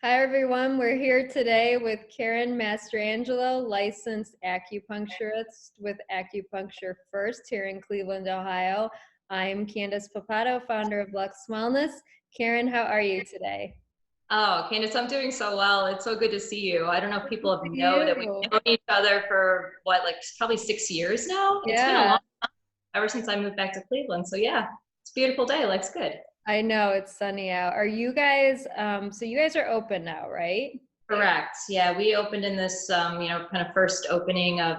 Hi everyone, we're here today with Karen Mastrangelo, licensed acupuncturist with Acupuncture First here in Cleveland, Ohio. I'm Candace Papato, founder of Lux Wellness. Karen, how are you today? Oh, Candace, I'm doing so well. It's so good to see you. I don't know if Good people to see know that we've you. known each other for what, like probably 6 years now. It's been a Yeah, long ever since I moved back to Cleveland. So yeah, it's a beautiful day. Life's good. I know it's sunny out. Are you guys, so you guys are open now, right? Correct. Yeah, we opened in this, kind of first opening of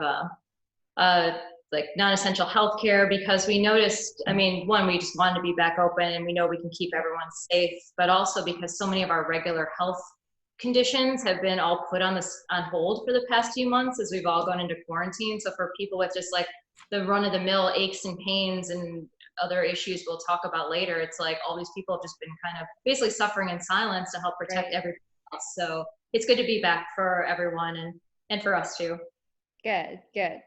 uh, like non-essential healthcare because we noticed, I mean, one, we just wanted to be back open and we know we can keep everyone safe, but also because so many of our regular health conditions have been all put on hold for the past few months as we've all gone into quarantine. So for people with just like the run of the mill aches and pains and other issues we'll talk about later, it's like all these people have just been kind of basically suffering in silence to help protect Right. everyone else. So it's good to be back for everyone and for us too. Good, good.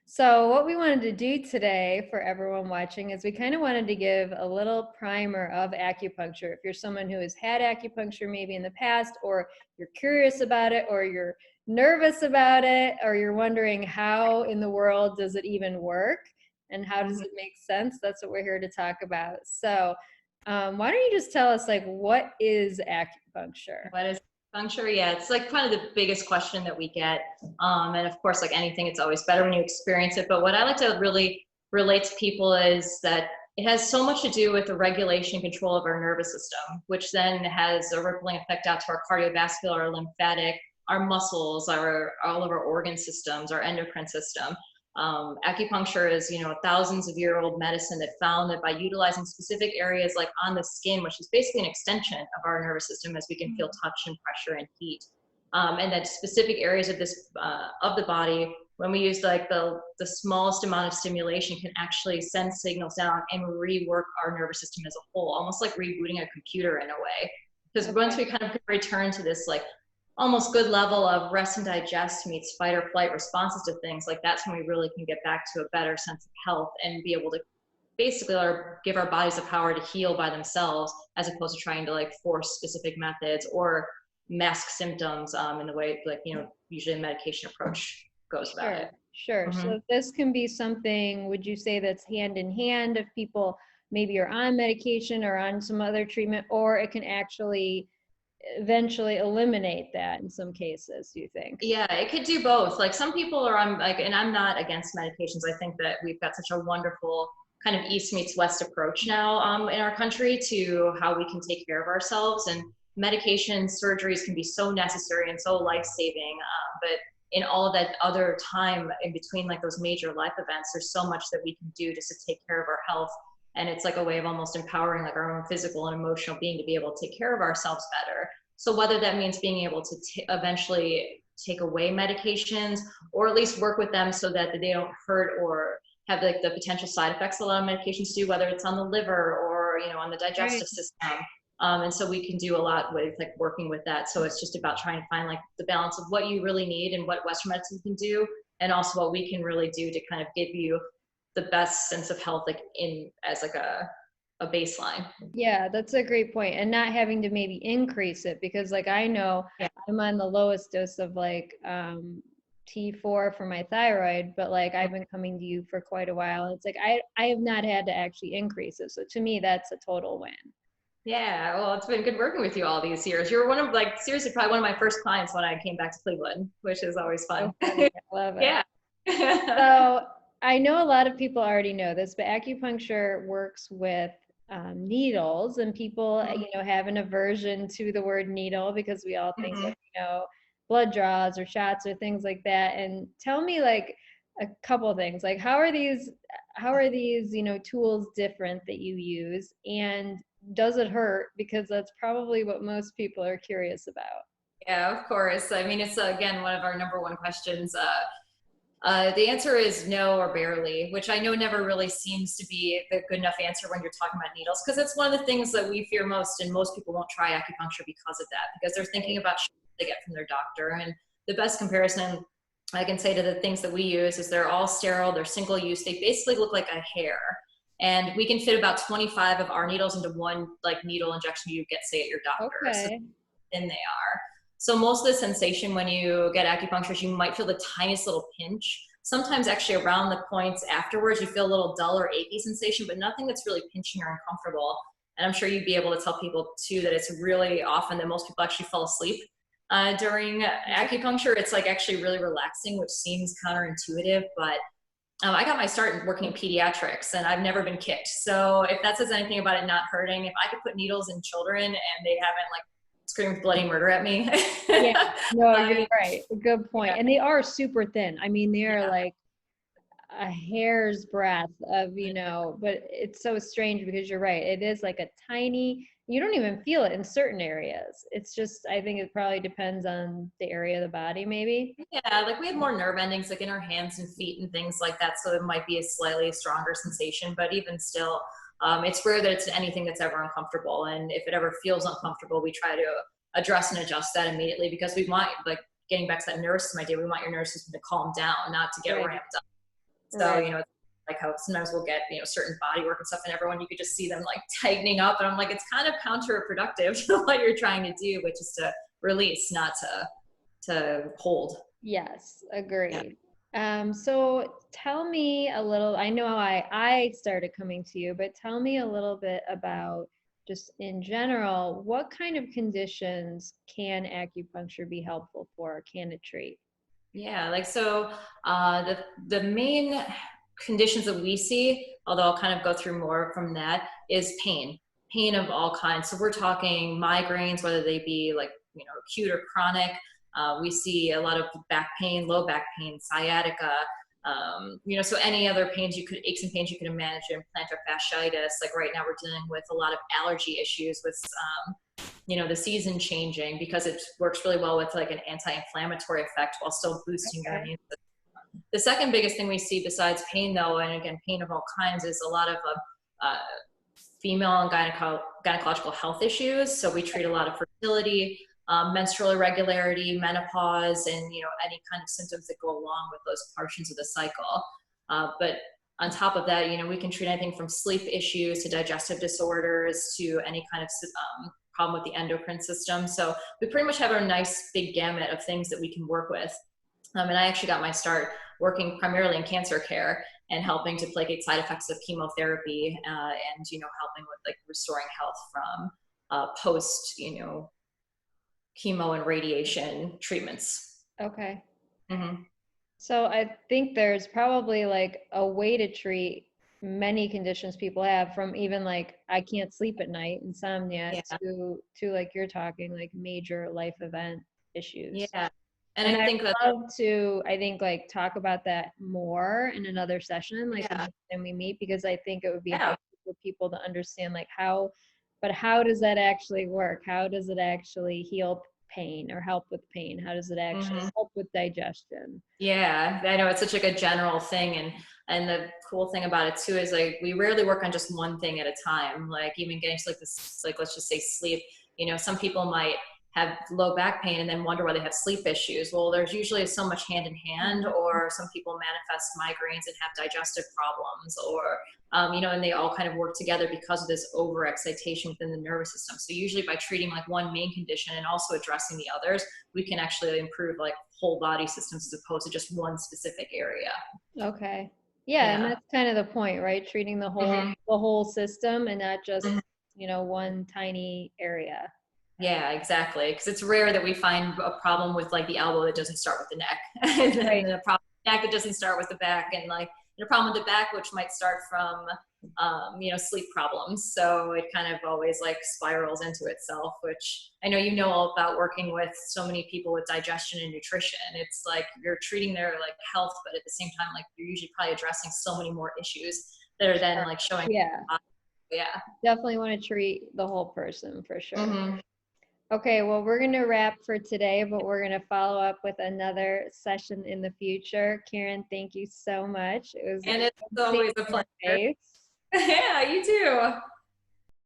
So, what we wanted to do today for everyone watching is we kind of wanted to give a little primer of acupuncture. If you're someone who has had acupuncture maybe in the past, or you're curious about it, or you're nervous about it, or you're wondering how in the world does it even work and how does Mhm. it make sense, that's what we're here to talk about. So, why don't you just tell us, like, what is acupuncture? What is puncture? Yeah, it's like kind of the biggest question that we get. And of course, like anything, it's always better when you experience it. But what I like to really relate to people is that it has so much to do with the regulation control of our nervous system, which then has a rippling effect out to our cardiovascular, our lymphatic, our muscles, our all of our organ systems, our endocrine system. Acupuncture is, thousands of year old medicine that found that by utilizing specific areas like on the skin, which is basically an extension of our nervous system, as we can feel touch and pressure and heat, and that specific areas of this of the body, when we use like the smallest amount of stimulation, can actually send signals down and rework our nervous system as a whole, almost like rebooting a computer in a way. Because once Okay. we kind of return to this like almost good level of rest and digest meets fight or flight responses to things, like that's when we really can get back to a better sense of health and be able to basically give our bodies the power to heal by themselves, as opposed to trying to like force specific methods or mask symptoms in the way like usually a medication approach goes about Sure, it. sure. Mm-hmm. So this can be something, would you say, that's hand in hand if people maybe are on medication or on some other treatment, or it can actually eventually eliminate that in some cases, do you think? Yeah, it could do both. Like some people are on like, and I'm not against medications. I think that we've got such a wonderful kind of East meets West approach now in our country to how we can take care of ourselves. And medication surgeries can be so necessary and so life saving. But in all of that other time in between, like those major life events, there's so much that we can do just to take care of our health. And it's like a way of almost empowering like our own physical and emotional being to be able to take care of ourselves better. So whether that means being able to eventually take away medications or at least work with them so that they don't hurt or have like the potential side effects a lot of medications do, whether it's on the liver or on the Right. digestive system. And so we can do a lot with like working with that. So it's just about trying to find like the balance of what you really need and what Western medicine can do, and also what we can really do to kind of give you the best sense of health, like in as like a baseline. Yeah, that's a great point. And not having to maybe increase it because like I know Yeah. I'm on the lowest dose of like T4 for my thyroid, but like I've been coming to you for quite a while. It's like I have not had to actually increase it. So to me that's a total win. Yeah, well, it's been good working with you all these years. You were one of like seriously probably one of my first clients when I came back to Cleveland, which is always So fun. funny. I love it. Yeah. So I know a lot of people already know this, but acupuncture works with needles, and people, have an aversion to the word needle because we all think of, Mhm. blood draws or shots or things like that. And tell me, like, a couple of things, like how are these, tools different that you use, and does it hurt? Because that's probably what most people are curious about. Yeah, of course. I mean, it's again one of our number one questions. The answer is no or barely, which I know never really seems to be the good enough answer when you're talking about needles, because it's one of the things that we fear most, and most people won't try acupuncture because of that, because they're thinking about shots they get from their doctor. And the best comparison I can say to the things that we use is they're all sterile, they're single use, they basically look like a hair. And we can fit about 25 of our needles into one like needle injection you get, say, at your doctor. So Okay. thin they are. So most of the sensation when you get acupuncture is you might feel the tiniest little pinch. Sometimes actually around the points afterwards, you feel a little dull or achy sensation, but nothing that's really pinching or uncomfortable. And I'm sure you'd be able to tell people too that it's really often that most people actually fall asleep during acupuncture. It's like actually really relaxing, which seems counterintuitive, but I got my start working in pediatrics and I've never been kicked. So if that says anything about it not hurting, if I could put needles in children and they haven't like screamed bloody murder at me. Yeah, no, I you're mean, right. Good point. yeah, And they are super thin. I mean, they are yeah. like a hair's breadth of, but it's so strange because you're right. It is like a tiny, you don't even feel it in certain areas. It's just, I think it probably depends on the area of the body, maybe. Yeah, like we have more nerve endings like in our hands and feet and things like that. So it might be a slightly stronger sensation, but even still, it's rare that it's anything that's ever uncomfortable. And if it ever feels uncomfortable, we try to address and adjust that immediately because we want, like, getting back to that nervous system idea, we want your nervous system to calm down, not to get Right. ramped up. So, Right. it's like how sometimes we'll get, certain body work and stuff, and everyone, you could just see them like tightening up. And I'm like, it's kind of counterproductive to what you're trying to do, which is to release, not to hold. Yes, Yeah. agreed. So tell me a little, I know I started coming to you, but tell me a little bit about just in general, what kind of conditions can acupuncture be helpful for? Can it treat? Yeah, like so the main conditions that we see, although I'll kind of go through more from that, is pain of all kinds. So we're talking migraines, whether they be like, acute or chronic. We see a lot of back pain, low back pain, sciatica, so any other pains aches and pains you could imagine, plantar fasciitis. Like right now we're dealing with a lot of allergy issues with, the season changing because it works really well with like an anti-inflammatory effect while still boosting your Okay. immune system. The second biggest thing we see besides pain though, and again, pain of all kinds, is a lot of uh, female and gynecological health issues. So we treat a lot of fertility, menstrual irregularity, menopause, and any kind of symptoms that go along with those portions of the cycle. But on top of that, we can treat anything from sleep issues to digestive disorders to any kind of problem with the endocrine system. So we pretty much have a nice big gamut of things that we can work with. And I actually got my start working primarily in cancer care and helping to placate side effects of chemotherapy, and helping with like restoring health from post chemo and radiation treatments. Okay. Mm-hmm. So I think there's probably like a way to treat many conditions people have, from even like I can't sleep at night, insomnia, Yeah, to like you're talking like major life event issues. yeah, and And I I think that would love to, I think, like talk about that more in another session, like the yeah, next time we meet, because I think it would be yeah, helpful for people to understand like how does that actually work? How does it actually heal pain or help with pain? How does it actually mm-hmm. help with digestion? Yeah, I know it's such like a general thing, and the cool thing about it too is like we rarely work on just one thing at a time. Like even getting to like this, like let's just say sleep. Some people might have low back pain and then wonder why they have sleep issues. Well, there's usually so much hand in hand, or some people manifest migraines and have digestive problems, or and they all kind of work together because of this overexcitation within the nervous system. So usually by treating like one main condition and also addressing the others, we can actually improve like whole body systems as opposed to just one specific area. Okay. Yeah, and Yeah. that's kind of the point, right? Treating the whole Mm-hmm. the whole system and not just, Mm-hmm. one tiny area. Yeah, exactly. Because it's rare that we find a problem with like the elbow that doesn't start with the neck, and then Right. the problem with the neck that doesn't start with the back, and like the problem with the back, which might start from sleep problems. So it kind of always like spirals into itself. Which I know all about working with so many people with digestion and nutrition. It's like you're treating their like health, but at the same time, like you're usually probably addressing so many more issues that are then Sure. like showing. Yeah, Yeah. definitely want to treat the whole person for sure. Mm-hmm. Okay, well, we're going to wrap for today, but we're going to follow up with another session in the future. Karen, thank you so much. It was And it's good seeing always a your pleasure. face. Yeah, you too.